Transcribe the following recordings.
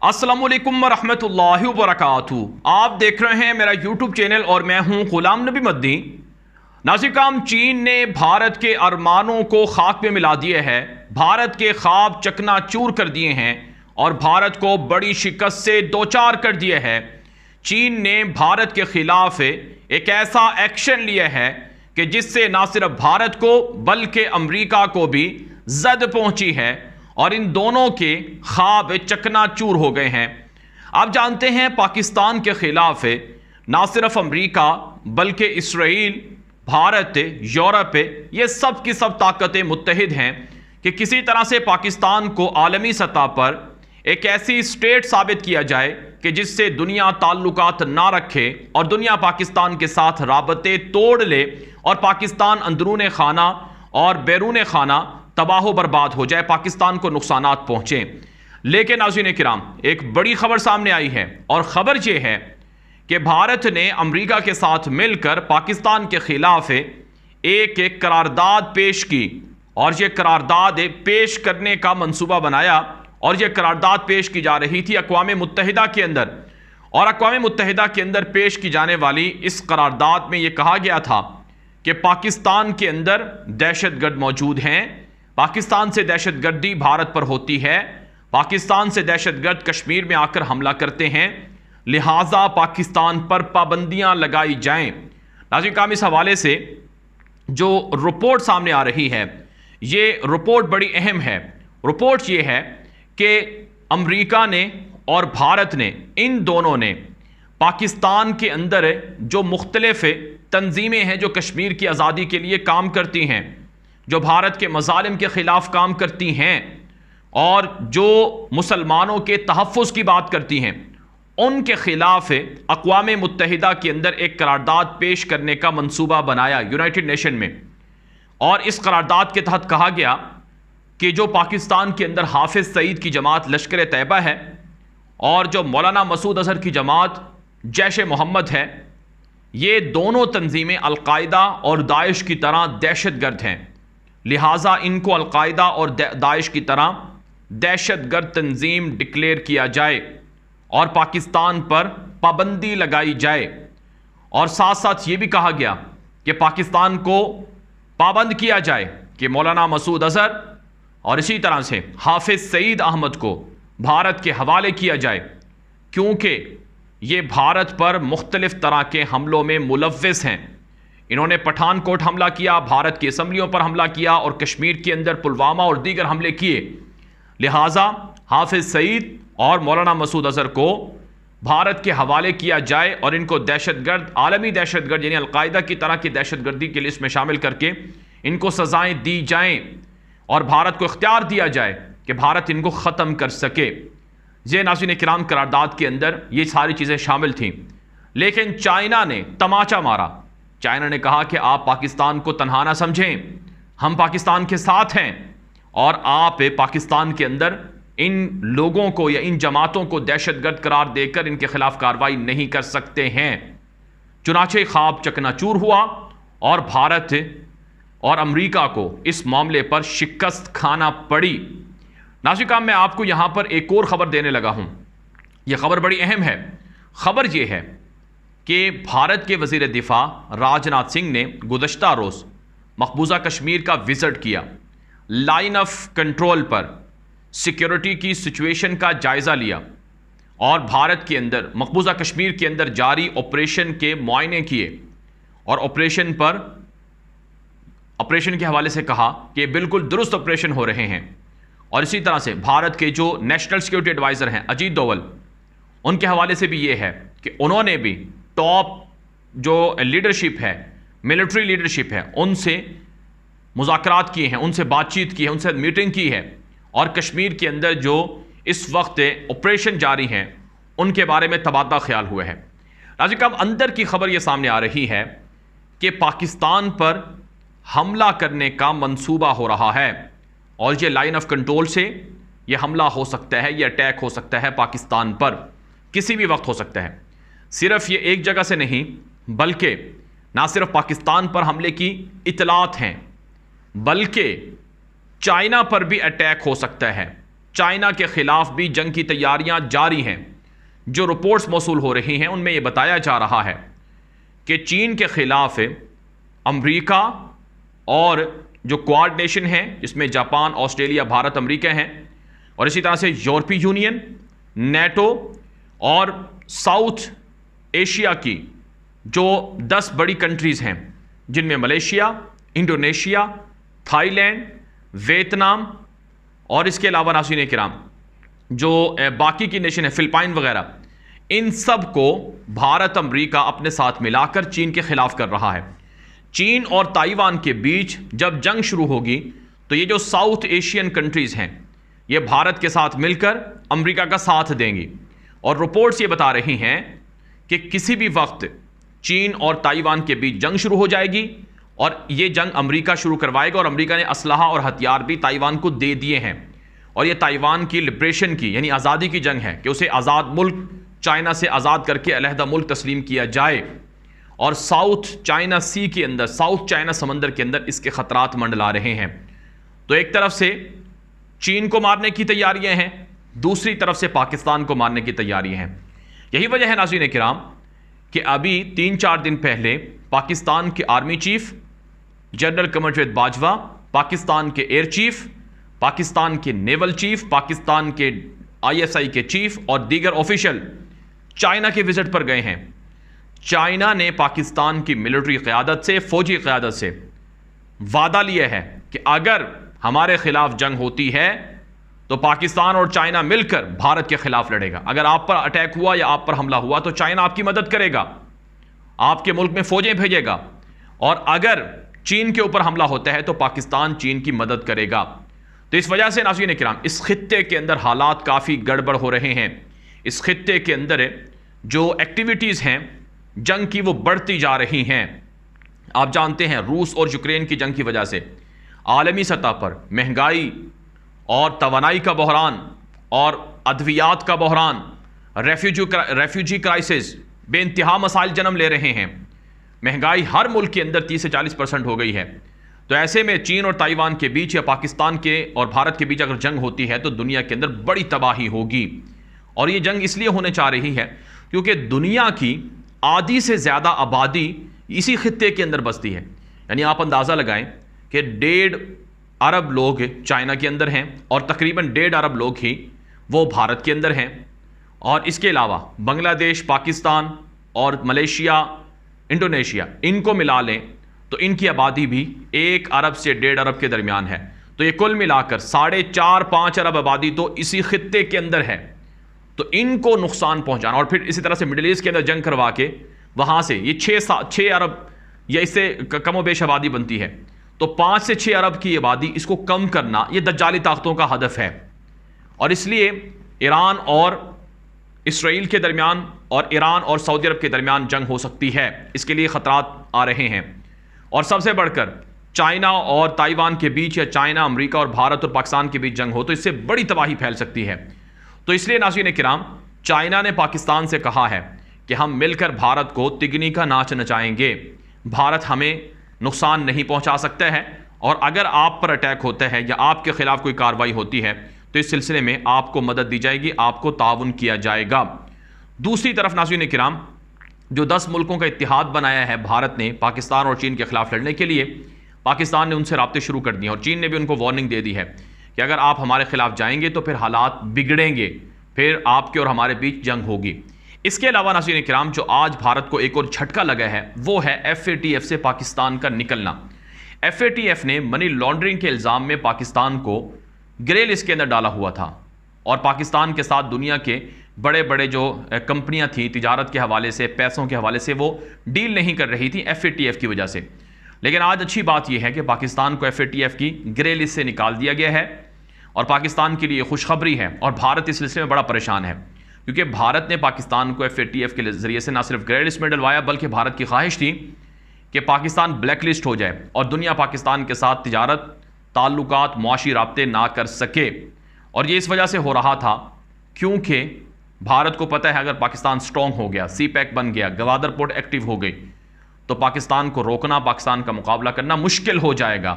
अस्सलामुअलैकुम वरहमतुल्लाहि वबरकातुहू। आप देख रहे हैं मेरा यूट्यूब चैनल और मैं हूं गुलाम नबी मद्दी। नाज़िर, चीन ने भारत के अरमानों को खाक में मिला दिए है, भारत के ख्वाब चकनाचूर कर दिए हैं और भारत को बड़ी शिकस्त से दो चार कर दिया है। चीन ने भारत के खिलाफ एक ऐसा एक्शन लिया है कि जिससे ना सिर्फ भारत को बल्कि अमेरिका को भी जद पहुंची है और इन दोनों के ख्वाब चकनाचूर हो गए हैं। आप जानते हैं पाकिस्तान के खिलाफ ना सिर्फ अमेरिका बल्कि इसराइल, भारत, यूरोप, ये सब की सब ताकतें मुत्तहिद हैं कि किसी तरह से पाकिस्तान को आलमी सतह पर एक ऐसी स्टेट साबित किया जाए कि जिससे दुनिया ताल्लुकात ना रखे और दुनिया पाकिस्तान के साथ राबते तोड़ ले और पाकिस्तान अंदरून खाना और बैरून खाना तबाह बर्बाद हो जाए, पाकिस्तान को नुकसानात पहुंचे। लेकिन नाज़रीन किराम, एक बड़ी खबर सामने आई है और खबर यह है कि भारत ने अमेरिका के साथ मिलकर पाकिस्तान के खिलाफ एक करारदाद पेश की और यह करारदाद पेश करने का मंसूबा बनाया और यह करारदाद पेश की जा रही थी अक़वाम मुत्तहिदा के अंदर। और अक़वाम मुत्तहिदा के अंदर पेश की जाने वाली इस करारदाद में यह कहा गया था कि पाकिस्तान के अंदर दहशतगर्द मौजूद हैं, पाकिस्तान से दहशतगर्दी भारत पर होती है, पाकिस्तान से दहशतगर्द कश्मीर में आकर हमला करते हैं, लिहाजा पाकिस्तान पर पाबंदियां लगाई जाएं। नाज़रीन काम, इस हवाले से जो रिपोर्ट सामने आ रही है ये रिपोर्ट बड़ी अहम है। रिपोर्ट ये है कि अमेरिका ने और भारत ने, इन दोनों ने पाकिस्तान के अंदर जो मुख्तलिफ तंजीमें हैं जो कश्मीर की आज़ादी के लिए काम करती हैं, जो भारत के मज़ालिम के ख़िलाफ़ काम करती हैं और जो मुसलमानों के तहफ़्फ़ुज़ की बात करती हैं, उनके ख़िलाफ़ अक़वाम मुत्तहिदा के अंदर एक करारदाद पेश करने का मंसूबा बनाया यूनाइटेड नेशन में। और इस करारदाद के तहत कहा गया कि जो पाकिस्तान के अंदर हाफिज़ सईद की जमात लश्कर तैयबा है और जो मौलाना मसूद अज़हर की जमात जैश मोहम्मद है, ये दोनों तंजीमें अलकायदा और दाइश की तरह दहशतगर्द हैं। लिहाजा इनको अलकायदा और दाइश की तरह दहशतगर्द तंजीम डिक्लेयर किया जाए और पाकिस्तान पर पाबंदी लगाई जाए। और साथ साथ ये भी कहा गया कि पाकिस्तान को पाबंद किया जाए कि मौलाना मसूद अज़हर और इसी तरह से हाफिज़ सईद अहमद को भारत के हवाले किया जाए, क्योंकि ये भारत पर मुख्तलिफ तरह के हमलों में मुलव्विस हैं। इन्होंने पठानकोट हमला किया, भारत की असम्बलियों पर हमला किया और कश्मीर के अंदर पुलवामा और दीगर हमले किए। लिहाजा हाफिज़ सईद और मौलाना मसूद अज़हर को भारत के हवाले किया जाए और इनको दहशतगर्द, आलमी दहशतगर्द यानी अलकायदा की तरह की दहशतगर्दी की लिस्ट में शामिल करके इनको सज़ाएँ दी जाएँ और भारत को इख्तियार दिया जाए कि भारत इनको ख़त्म कर सके। ये नाज़रीन किराम करारदाद के अंदर ये सारी चीज़ें शामिल थीं। लेकिन चाइना ने तमाचा मारा। चाइना ने कहा कि आप पाकिस्तान को तनहा ना समझें, हम पाकिस्तान के साथ हैं और आप पाकिस्तान के अंदर इन लोगों को या इन जमातों को दहशतगर्द करार देकर इनके खिलाफ कार्रवाई नहीं कर सकते हैं। चुनाचे ख्वाब चकनाचूर हुआ और भारत और अमेरिका को इस मामले पर शिकस्त खाना पड़ी। नाज़रीन, मैं आपको यहां पर एक और ख़बर देने लगा हूं। यह ख़बर बड़ी अहम है। ख़बर यह है कि भारत के वज़ीर दिफ़ा राजनाथ सिंह ने गुज़श्ता रोज़ मकबूजा कश्मीर का विज़िट किया, लाइन ऑफ कंट्रोल पर सिक्योरिटी की सिचुएशन का जायज़ा लिया और भारत के अंदर मकबूजा कश्मीर के अंदर जारी ऑपरेशन के मुआयने किए और ऑपरेशन के हवाले से कहा कि बिल्कुल दुरुस्त ऑपरेशन हो रहे हैं। और इसी तरह से भारत के जो नेशनल सिक्योरिटी एडवाइज़र हैं अजीत डोवल, उनके हवाले से भी ये है कि उन्होंने भी टॉप जो लीडरशिप है, मिलिट्री लीडरशिप है, उनसे मुज़ाकरात किए हैं, उनसे बातचीत की है, उनसे मीटिंग की है और कश्मीर के अंदर जो इस वक्त ऑपरेशन जारी हैं उनके बारे में तबादला ख्याल हुआ है। नाज़रीन, अब अंदर की खबर ये सामने आ रही है कि पाकिस्तान पर हमला करने का मंसूबा हो रहा है और ये लाइन ऑफ कंट्रोल से ये हमला हो सकता है, ये अटैक हो सकता है पाकिस्तान पर, किसी भी वक्त हो सकता है। सिर्फ ये एक जगह से नहीं बल्कि ना सिर्फ पाकिस्तान पर हमले की इतलात हैं बल्कि चाइना पर भी अटैक हो सकता है। चाइना के खिलाफ भी जंग की तैयारियां जारी हैं। जो रिपोर्ट्स मौसूल हो रही हैं उनमें यह बताया जा रहा है कि चीन के खिलाफ अमेरिका और जो क्वाड नेशन हैं जिसमें जापान, ऑस्ट्रेलिया, भारत, अमेरिका हैं, और इसी तरह से यूरोपीय यूनियन, नेटो और साउथ एशिया की जो 10 बड़ी कंट्रीज़ हैं जिनमें मलेशिया, इंडोनेशिया, थाईलैंड, वियतनाम और इसके अलावा नाज़रीन किराम जो बाकी की नेशन है फिलिपाइन वगैरह, इन सब को भारत अमेरिका अपने साथ मिलाकर चीन के खिलाफ कर रहा है। चीन और ताइवान के बीच जब जंग शुरू होगी तो ये जो साउथ एशियन कंट्रीज़ हैं ये भारत के साथ मिलकर अमेरिका का साथ देंगी। और रिपोर्ट्स ये बता रही हैं कि किसी भी वक्त चीन और ताइवान के बीच जंग शुरू हो जाएगी और ये जंग अमेरिका शुरू करवाएगा, और अमेरिका ने असलहा और हथियार भी ताइवान को दे दिए हैं। और ये ताइवान की लिबरेशन की यानी आज़ादी की जंग है कि उसे आज़ाद मुल्क चाइना से आज़ाद करके अलहदा मुल्क तस्लीम किया जाए। और साउथ चाइना सी के अंदर, साउथ चाइना समंदर के अंदर इसके ख़तरात मंडला रहे हैं। तो एक तरफ से चीन को मारने की तैयारियां हैं, दूसरी तरफ से पाकिस्तान को मारने की तैयारियां हैं। यही वजह है नाज़रीन किराम कि अभी 3-4 दिन पहले पाकिस्तान के army chief general Qamar Javed Bajwa, Pakistan के एयर चीफ, पाकिस्तान के नेवल चीफ, पाकिस्तान के ISI के चीफ और दीगर ऑफिशियल चाइना के विजिट पर गए हैं। चाइना ने पाकिस्तान की मिलिट्री क़यादत से, फौजी क़यादत से वादा लिया है कि अगर हमारे खिलाफ जंग होती है तो पाकिस्तान और चाइना मिलकर भारत के खिलाफ लड़ेगा। अगर आप पर अटैक हुआ या आप पर हमला हुआ तो चाइना आपकी मदद करेगा, आपके मुल्क में फौजें भेजेगा, और अगर चीन के ऊपर हमला होता है तो पाकिस्तान चीन की मदद करेगा। तो इस वजह से नाज़रीन किराम इस खित्ते के अंदर हालात काफ़ी गड़बड़ हो रहे हैं। इस खित्ते के अंदर जो एक्टिविटीज़ हैं जंग की वो बढ़ती जा रही हैं। आप जानते हैं रूस और यूक्रेन की जंग की वजह से आलमी सतह पर महंगाई और तवानाई का बहरान और अद्वियात का बहरान, रेफ्यूजी क्राइसिस बेइंतहा मसाइल जन्म ले रहे हैं। महंगाई हर मुल्क के अंदर 30 से 40% हो गई है। तो ऐसे में चीन और ताइवान के बीच या पाकिस्तान के और भारत के बीच अगर जंग होती है तो दुनिया के अंदर बड़ी तबाही होगी। और ये जंग इसलिए होने जा रही है क्योंकि दुनिया की आधी से ज़्यादा आबादी इसी खित्ते के अंदर बसती है। यानी आप अंदाज़ा लगाएं कि 1.5 अरब लोग चाइना के अंदर हैं और तकरीबन 1.5 अरब लोग ही वो भारत के अंदर हैं। और इसके अलावा बांग्लादेश, पाकिस्तान और मलेशिया, इंडोनेशिया, इनको मिला लें तो इनकी आबादी भी 1 अरब से 1.5 अरब के दरमियान है। तो ये कुल मिलाकर 4.5-5 अरब आबादी तो इसी खित्ते के अंदर है। तो इनको नुकसान पहुंचाना और फिर इसी तरह से मिडिल ईस्ट के अंदर जंग करवा के वहां से ये 6 अरब या इससे कमो बेश आबादी बनती है, तो 5 से 6 अरब की आबादी इसको कम करना ये दज्जाली ताकतों का हदफ है। और इसलिए ईरान और इसराइल के दरमियान और ईरान और सऊदी अरब के दरमियान जंग हो सकती है, इसके लिए ख़तरात आ रहे हैं। और सबसे बढ़कर चाइना और ताइवान के बीच या चाइना, अमेरिका और भारत और पाकिस्तान के बीच जंग हो तो इससे बड़ी तबाही फैल सकती है। तो इसलिए नाज़रीन किराम चाइना ने पाकिस्तान से कहा है कि हम मिलकर भारत को तिगनी का नाच नचाएंगे, भारत हमें नुकसान नहीं पहुंचा सकता है, और अगर आप पर अटैक होता है या आपके खिलाफ कोई कार्रवाई होती है तो इस सिलसिले में आपको मदद दी जाएगी, आपको ताउन किया जाएगा। दूसरी तरफ नाज़रीन किराम जो 10 मुल्कों का इत्तेहाद बनाया है भारत ने पाकिस्तान और चीन के खिलाफ लड़ने के लिए, पाकिस्तान ने उनसे राब्ते शुरू कर दिए और चीन ने भी उनको वार्निंग दे दी है कि अगर आप हमारे खिलाफ जाएंगे तो फिर हालात बिगड़ेंगे, फिर आपके और हमारे बीच जंग होगी। इसके अलावा नाज़रीन किराम जो आज भारत को एक और झटका लगा है वो है FATF से पाकिस्तान का निकलना। FATF ने मनी लॉन्ड्रिंग के इल्ज़ाम में पाकिस्तान को ग्रे लिस्ट के अंदर डाला हुआ था और पाकिस्तान के साथ दुनिया के बड़े बड़े जो कंपनियां थी तिजारत के हवाले से, पैसों के हवाले से, वो डील नहीं कर रही थी FATF की वजह से। लेकिन आज अच्छी बात यह है कि पाकिस्तान को FATF की ग्रे लिस्ट से निकाल दिया गया है और पाकिस्तान के लिए खुशखबरी है। और भारत इस सिलसिले में बड़ा परेशान है क्योंकि भारत ने पाकिस्तान को FATF के जरिए से न सिर्फ ग्रे लिस्ट में डलवाया बल्कि भारत की ख्वाहिश थी कि पाकिस्तान ब्लैक लिस्ट हो जाए और दुनिया पाकिस्तान के साथ तिजारत, ताल्लुकात, मुआशी राब्ते ना कर सके। और ये इस वजह से हो रहा था क्योंकि भारत को पता है अगर पाकिस्तान स्ट्रॉन्ग हो गया, CPEC बन गया, गवादर पोर्ट एक्टिव हो गई, तो पाकिस्तान को रोकना, पाकिस्तान का मुकाबला करना मुश्किल हो जाएगा।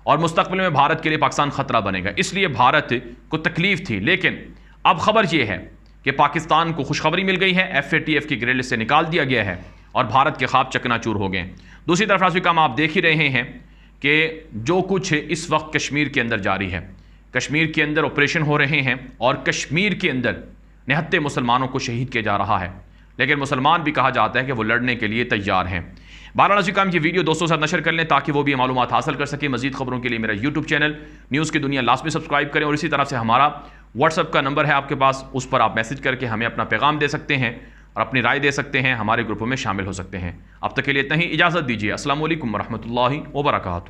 और मुस्तकबिल में भारत के लिए पाकिस्तान ख़तरा बनेगा, इसलिए भारत को तकलीफ थी। लेकिन अब खबर यह है कि पाकिस्तान को खुशखबरी मिल गई है, FATF की ग्रे लिस्ट से निकाल दिया गया है और भारत के ख्वाब चकनाचूर हो गए। दूसरी तरफ नाज़रीन काम आप देख ही रहे हैं कि जो कुछ इस वक्त कश्मीर के अंदर जारी है, कश्मीर के अंदर ऑपरेशन हो रहे हैं और कश्मीर के अंदर निहत्ते मुसलमानों को शहीद किया जा रहा है, लेकिन मुसलमान भी कहा जाता है कि वो लड़ने के लिए तैयार हैं। बहरहाल नाज़रीन काम ये वीडियो दोस्तों के साथ नशर कर लें ताकि वो भी मालूमात हासिल कर सके। मजीद खबरों के लिए मेरा यूट्यूब चैनल न्यूज़ की दुनिया लाजमी सब्सक्राइब करें और इसी तरह से हमारा व्हाट्सअप का नंबर है आपके पास, उस पर आप मैसेज करके हमें अपना पैगाम दे सकते हैं और अपनी राय दे सकते हैं, हमारे ग्रुपों में शामिल हो सकते हैं। अब तक के लिए इतना ही, इजाज़त दीजिए। अस्सलाम वालेकुम रहमतुल्लाहि व बरकातहू।